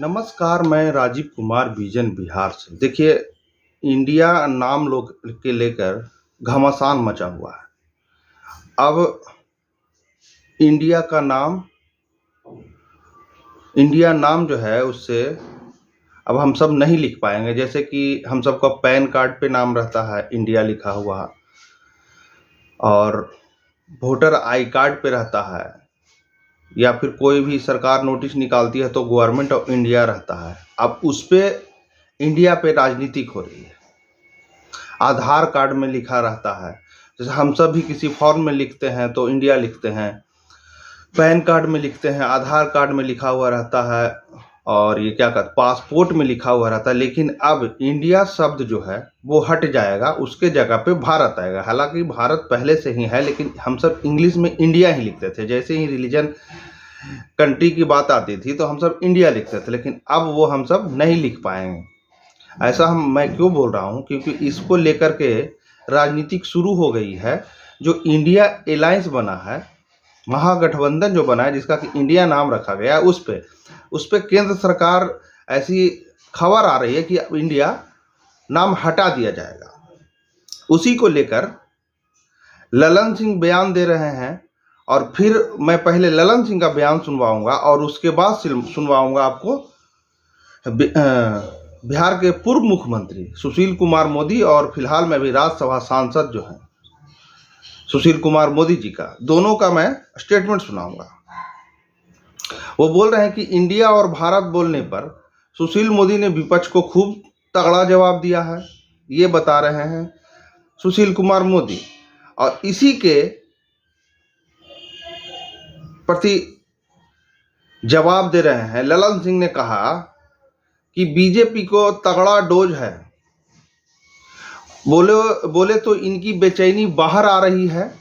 नमस्कार, मैं राजीव कुमार बीजन बिहार से। देखिए, इंडिया नाम लोग के लेकर घमासान मचा हुआ है। अब इंडिया का नाम इंडिया नाम जो है उससे अब हम सब नहीं लिख पाएंगे। जैसे कि हम सबका पैन कार्ड पे नाम रहता है इंडिया लिखा हुआ, और वोटर आई कार्ड पे रहता है, या फिर कोई भी सरकार नोटिस निकालती है तो गवर्नमेंट ऑफ इंडिया रहता है। अब उस पे इंडिया पे राजनीतिक हो रही है। आधार कार्ड में लिखा रहता है, जैसे हम सब भी किसी फॉर्म में लिखते हैं तो इंडिया लिखते हैं, पैन कार्ड में लिखते हैं, आधार कार्ड में लिखा हुआ रहता है, और ये क्या कहते पासपोर्ट में लिखा हुआ रहता है। लेकिन अब इंडिया शब्द जो है वो हट जाएगा, उसके जगह पे भारत आएगा। हालांकि भारत पहले से ही है, लेकिन हम सब इंग्लिश में इंडिया ही लिखते थे। जैसे ही रिलीजन कंट्री की बात आती थी तो हम सब इंडिया लिखते थे, लेकिन अब वो हम सब नहीं लिख पाएंगे। ऐसा मैं क्यों बोल रहा हूँ, क्योंकि इसको लेकर के राजनीतिक शुरू हो गई है। जो इंडिया अलायंस बना है, महागठबंधन जो बना है, जिसका कि इंडिया नाम रखा गया है, उस पे केंद्र सरकार ऐसी खबर आ रही है कि अब इंडिया नाम हटा दिया जाएगा। उसी को लेकर ललन सिंह बयान दे रहे हैं, और फिर मैं पहले ललन सिंह का बयान सुनवाऊंगा और उसके बाद सुनवाऊंगा आपको बिहार के पूर्व मुख्यमंत्री सुशील कुमार मोदी, और फिलहाल में भी राज्यसभा सांसद जो हैं सुशील कुमार मोदी जी का, दोनों का मैं स्टेटमेंट सुनाऊंगा। वो बोल रहे हैं कि इंडिया और भारत बोलने पर सुशील मोदी ने विपक्ष को खूब तगड़ा जवाब दिया है, ये बता रहे हैं सुशील कुमार मोदी। और इसी के प्रति जवाब दे रहे हैं। ललन सिंह ने कहा कि बीजेपी को तगड़ा डोज है, बोले तो इनकी बेचैनी बाहर आ रही है,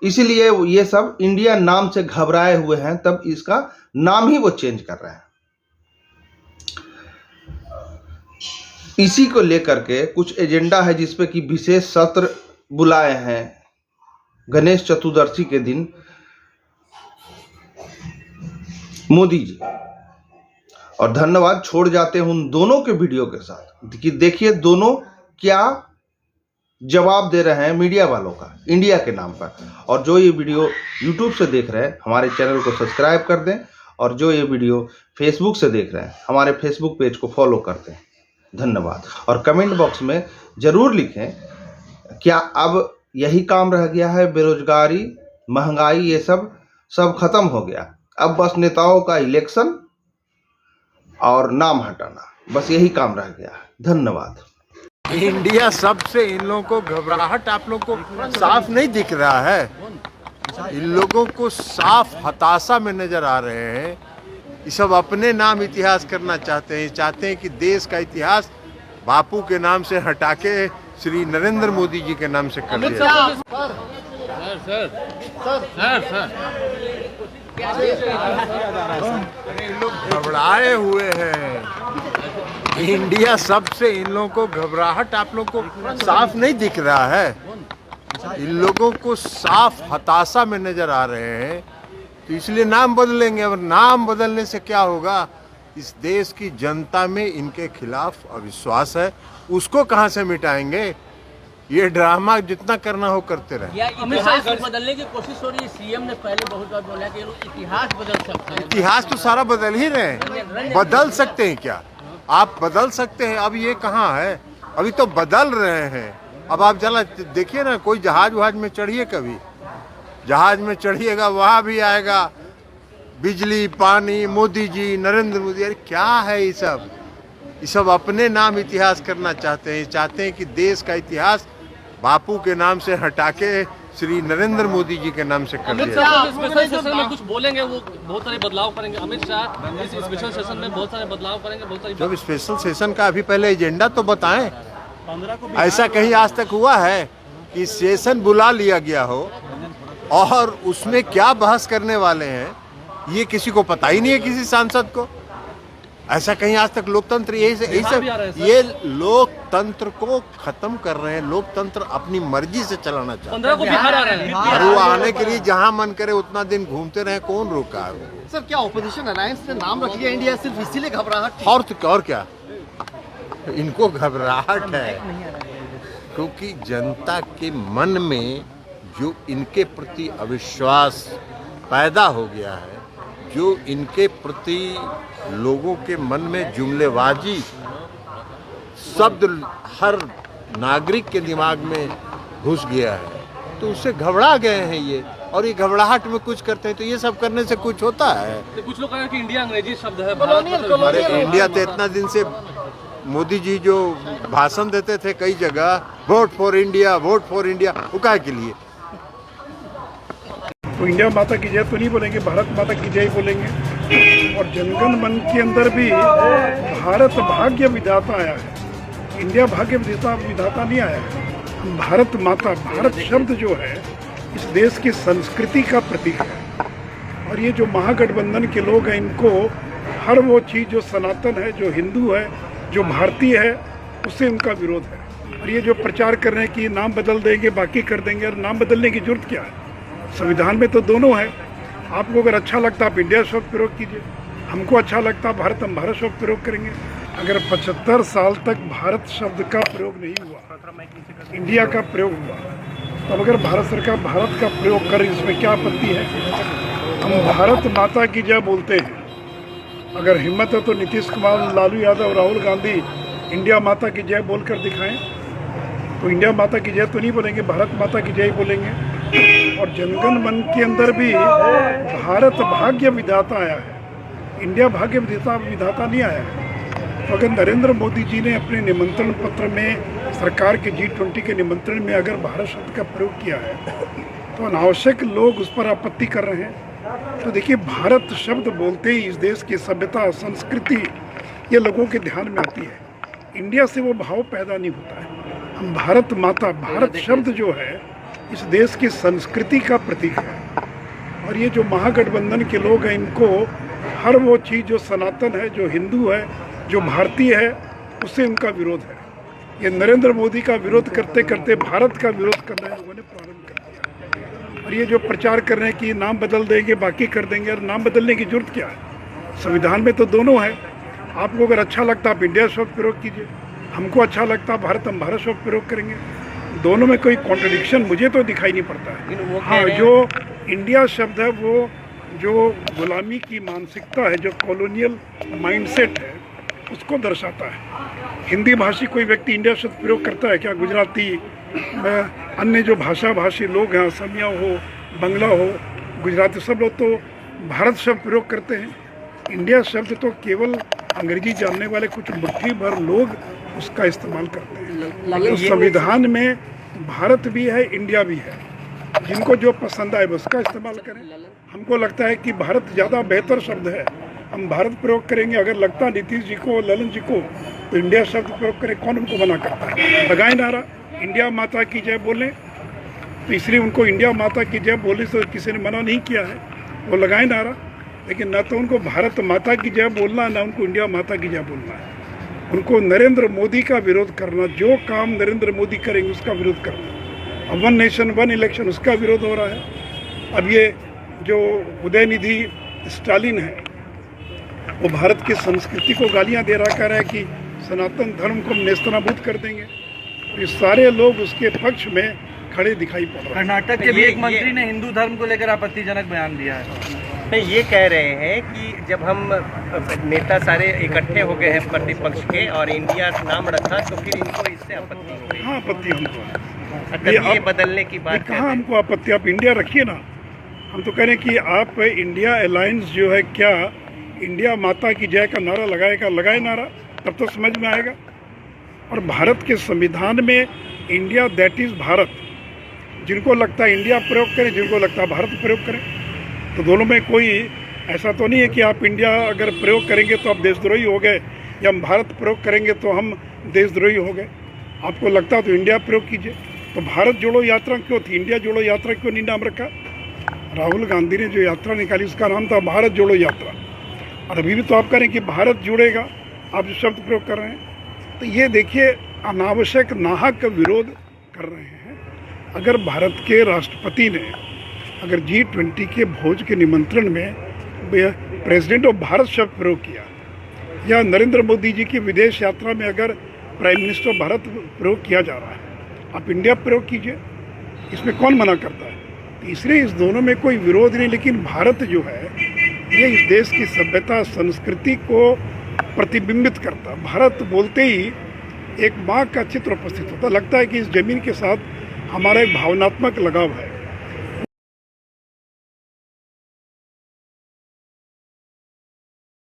इसलिए ये सब इंडिया नाम से घबराए हुए हैं, तब इसका नाम ही वो चेंज कर रहे हैं। इसी को लेकर के कुछ एजेंडा है, जिसपे कि विशेष सत्र बुलाए हैं गणेश चतुर्दशी के दिन मोदी जी। और धन्यवाद छोड़ जाते हैं उन दोनों के वीडियो के साथ कि देखिए दोनों क्या जवाब दे रहे हैं मीडिया वालों का इंडिया के नाम पर। और जो ये वीडियो यूट्यूब से देख रहे हैं, हमारे चैनल को सब्सक्राइब कर दें, और जो ये वीडियो फेसबुक से देख रहे हैं, हमारे फेसबुक पेज को फॉलो कर दें। धन्यवाद। और कमेंट बॉक्स में ज़रूर लिखें, क्या अब यही काम रह गया है? बेरोजगारी, महंगाई, ये सब खत्म हो गया, अब बस नेताओं का इलेक्शन और नाम हटाना, बस यही काम रह गया है। धन्यवाद। इंडिया सबसे इन लोगों को घबराहट आप लोग को साफ नहीं दिख रहा है? इन लोगों को साफ हताशा में नजर आ रहे हैं। ये सब अपने नाम इतिहास करना चाहते हैं कि देश का इतिहास बापू के नाम से हटा के श्री नरेंद्र मोदी जी के नाम से कर दिया। लोग घबराए हुए हैं। इंडिया सबसे इन लोगों को घबराहट आप लोग को साफ नहीं दिख रहा है? इन लोगों को साफ हताशा में नजर आ रहे हैं, तो इसलिए नाम बदलेंगे। और नाम बदलने से क्या होगा? इस देश की जनता में इनके खिलाफ अविश्वास है, उसको कहां से मिटाएंगे? ये ड्रामा जितना करना हो करते रहे। अमित शाह इसको बदलने की कोशिश हो रही है। सीएम ने पहले बहुत बार बोला कि इतिहास बदल सकते हैं। इतिहास तो सारा बदल ही रहे हैं। बदल सकते हैं क्या? आप बदल सकते हैं? अब ये कहाँ है? अभी तो बदल रहे हैं। अब आप जरा देखिए ना, कोई जहाज वहाज में चढ़िए, कभी जहाज में चढ़िएगा, वहाँ भी आएगा बिजली, पानी, मोदी जी, नरेंद्र मोदी। अरे क्या है ये सब अपने नाम इतिहास करना चाहते हैं कि देश का इतिहास बापू के नाम से हटा के श्री नरेंद्र मोदी जी के नाम से कर दिया। अमित शाह स्पेशल सेशन में कुछ बोलेंगे, वो बहुत सारे बदलाव करेंगे। अमित शाह इस स्पेशल सेशन में बहुत सारे बदलाव करेंगे, बहुत सारी। जब स्पेशल सेशन का अभी पहले एजेंडा तो बताएं। ऐसा कहीं आज तक हुआ है कि सेशन बुला लिया गया हो और उसमें क्या बहस करने वाले हैं ये किसी को पता ही नहीं है, किसी सांसद को? ऐसा कहीं आज तक लोकतंत्र यही बिहार भी आ रहा है, सर। ये लोकतंत्र को खत्म कर रहे हैं। लोकतंत्र अपनी मर्जी से चलाना चाहते 15 को बिहार आ रहा है। हैं और वो आने के लिए जहां मन करे उतना दिन घूमते रहे, कौन रोका है उनको? सर क्या ऑपोजिशन अलायंस ने नाम रख लिया इंडिया सिर्फ इसीलिए घबराहट थी? और क्या इनको घबराहट है क्योंकि जनता के मन में जो इनके प्रति अविश्वास पैदा हो गया है, जो इनके प्रति लोगों के मन में जुमलेबाजी शब्द हर नागरिक के दिमाग में घुस गया है, तो उससे घबरा गए हैं ये। और ये घबराहट में कुछ करते हैं तो ये सब करने से कुछ होता है? तो कुछ लोग कह रहे हैं कि इंडिया अंग्रेजी शब्द है, अरे इंडिया तो इतना दिन से मोदी जी जो भाषण देते थे कई जगह, vote for India, vote for India, वो काहे के लिए? तो इंडिया माता की जय तो नहीं बोलेंगे, भारत माता की जय बोलेंगे। और जनगण मन के अंदर भी भारत भाग्य विधाता आया है, इंडिया भाग्य विधाता नहीं आया है। भारत माता, भारत शब्द जो है इस देश की संस्कृति का प्रतीक है। और ये जो महागठबंधन के लोग हैं, इनको हर वो चीज़ जो सनातन है, जो हिंदू है, जो भारतीय है, उससे उनका विरोध है। और ये जो प्रचार कर रहे हैं कि नाम बदल देंगे, बाकी कर देंगे, और नाम बदलने की जरूरत क्या है? संविधान में तो दोनों है। आपको अगर अच्छा लगता है आप इंडिया शब्द प्रयोग कीजिए, हमको अच्छा लगता है भारत, हम भारत शब्द प्रयोग करेंगे। अगर 75 साल तक भारत शब्द का प्रयोग नहीं हुआ, इंडिया का प्रयोग हुआ, तब अगर भारत सरकार भारत का प्रयोग करे, इसमें क्या आपत्ति है? हम भारत माता की जय बोलते हैं। अगर हिम्मत है तो नीतीश कुमार, लालू यादव, राहुल गांधी इंडिया माता की जय बोलकर दिखाएं। तो इंडिया माता की जय तो नहीं बोलेंगे, भारत माता की जय बोलेंगे। और जनगण मन के अंदर भी भारत भाग्य विधाता आया है, इंडिया भाग्य विधाता नहीं आया है। तो अगर नरेंद्र मोदी जी ने अपने निमंत्रण पत्र में, सरकार के G20 के निमंत्रण में अगर भारत शब्द का प्रयोग किया है, तो अनावश्यक लोग उस पर आपत्ति कर रहे हैं। तो देखिए, भारत शब्द बोलते ही इस देश की सभ्यता, संस्कृति ये लोगों के ध्यान में आती है। इंडिया से वो भाव पैदा नहीं होता है। हम भारत माता, भारत शब्द जो है इस देश की संस्कृति का प्रतीक है। और ये जो महागठबंधन के लोग हैं, इनको हर वो चीज़ जो सनातन है, जो हिंदू है, जो भारतीय है, उससे उनका विरोध है। ये नरेंद्र मोदी का विरोध करते करते भारत का विरोध करना लोगों ने प्रारंभ कर दिया। और ये जो प्रचार कर रहे हैं कि नाम बदल देंगे, बाकी कर देंगे, और नाम बदलने की जरूरत क्या है? संविधान में तो दोनों है। आपको अगर अच्छा लगता है आप इंडिया शब्द प्रयोग कीजिए, हमको अच्छा लगता है भारत, हम भारत शब्द प्रयोग करेंगे। दोनों में कोई कॉन्ट्रडिक्शन मुझे तो दिखाई नहीं पड़ता है। हाँ, जो इंडिया शब्द है वो जो गुलामी की मानसिकता है, जो कॉलोनियल माइंडसेट है, उसको दर्शाता है। हिंदी भाषी कोई व्यक्ति इंडिया शब्द प्रयोग करता है क्या? गुजराती, अन्य जो भाषी लोग हैं, असमिया हो, बंगला हो, गुजराती, सब लोग तो भारत शब्द प्रयोग करते हैं। इंडिया शब्द तो केवल अंग्रेजी जानने वाले कुछ मुट्ठी भर लोग उसका इस्तेमाल करते हैं। तो संविधान में भारत भी है, इंडिया भी है। जिनको जो पसंद आए उसका इस्तेमाल करें। हमको लगता है कि भारत ज़्यादा बेहतर शब्द है, हम भारत प्रयोग करेंगे। अगर लगता है नीतीश जी को, ललन जी को, तो इंडिया शब्द प्रयोग करें। कौन उनको मना करता है? लगाए नारा इंडिया माता की जय बोलें, तो इसलिए उनको इंडिया माता की जय बोले से किसी ने मना नहीं किया है, वो लगाए नारा। लेकिन ना तो उनको भारत माता की जय बोलना, ना उनको इंडिया माता की जय बोलना है। उनको नरेंद्र मोदी का विरोध करना, जो काम नरेंद्र मोदी करेंगे उसका विरोध करना। अब 1 नेशन 1 इलेक्शन, उसका विरोध हो रहा है। अब ये जो उदयनिधि स्टालिन है, वो भारत की संस्कृति को गालियां दे रहा, कह रहा है कि सनातन धर्म को हम नेस्तनाबूद कर देंगे। तो ये सारे लोग उसके पक्ष में खड़े दिखाई पड़ रहे हैं। कर्नाटक के भी एक मंत्री ने हिंदू धर्म को लेकर आपत्तिजनक बयान दिया है। नहीं, ये कह रहे हैं कि जब हम नेता सारे इकट्ठे हो गए हैं प्रतिपक्ष के और इंडिया नाम रखा, तो फिर इनको इससे आपत्ति हो रही है। हाँ, आपत्ति हमको है। तब ये बदलने की बात कहाँ हमको आपत्ति? आप इंडिया रखिए ना। हम तो कह रहे हैं कि आप इंडिया अलायंस जो है, क्या इंडिया माता की जय का नारा लगाएगा? लगाए नारा, तब तो समझ में आएगा। और भारत के संविधान में इंडिया दैट इज़ भारत, जिनको लगता है इंडिया प्रयोग करें, जिनको लगता है भारत प्रयोग करें। तो दोनों में कोई ऐसा तो नहीं है कि आप इंडिया अगर प्रयोग करेंगे तो आप देशद्रोही हो गए, या हम भारत प्रयोग करेंगे तो हम देशद्रोही हो गए। आपको लगता है तो इंडिया प्रयोग कीजिए। तो भारत जोड़ो यात्रा क्यों थी? इंडिया जोड़ो यात्रा क्यों नहीं नाम रखा? राहुल गांधी ने जो यात्रा निकाली उसका नाम था भारत जोड़ो यात्रा। और अभी भी तो आप कह रहे हैं कि भारत जुड़ेगा, आप जो शब्द प्रयोग कर रहे हैं, तो ये देखिए अनावश्यक नाहक विरोध कर रहे हैं। अगर भारत के राष्ट्रपति ने अगर G20 के भोज के निमंत्रण में प्रेसिडेंट ऑफ भारत शब्द प्रयोग किया, या नरेंद्र मोदी जी की विदेश यात्रा में अगर प्राइम मिनिस्टर ऑफ भारत प्रयोग किया जा रहा है, आप इंडिया प्रयोग कीजिए, इसमें कौन मना करता है? तो इसलिए इस दोनों में कोई विरोध नहीं, लेकिन भारत जो है ये इस देश की सभ्यता संस्कृति को प्रतिबिंबित करता। भारत बोलते ही एक माँ का चित्र उपस्थित होता, लगता है कि इस जमीन के साथ हमारा एक भावनात्मक लगाव है।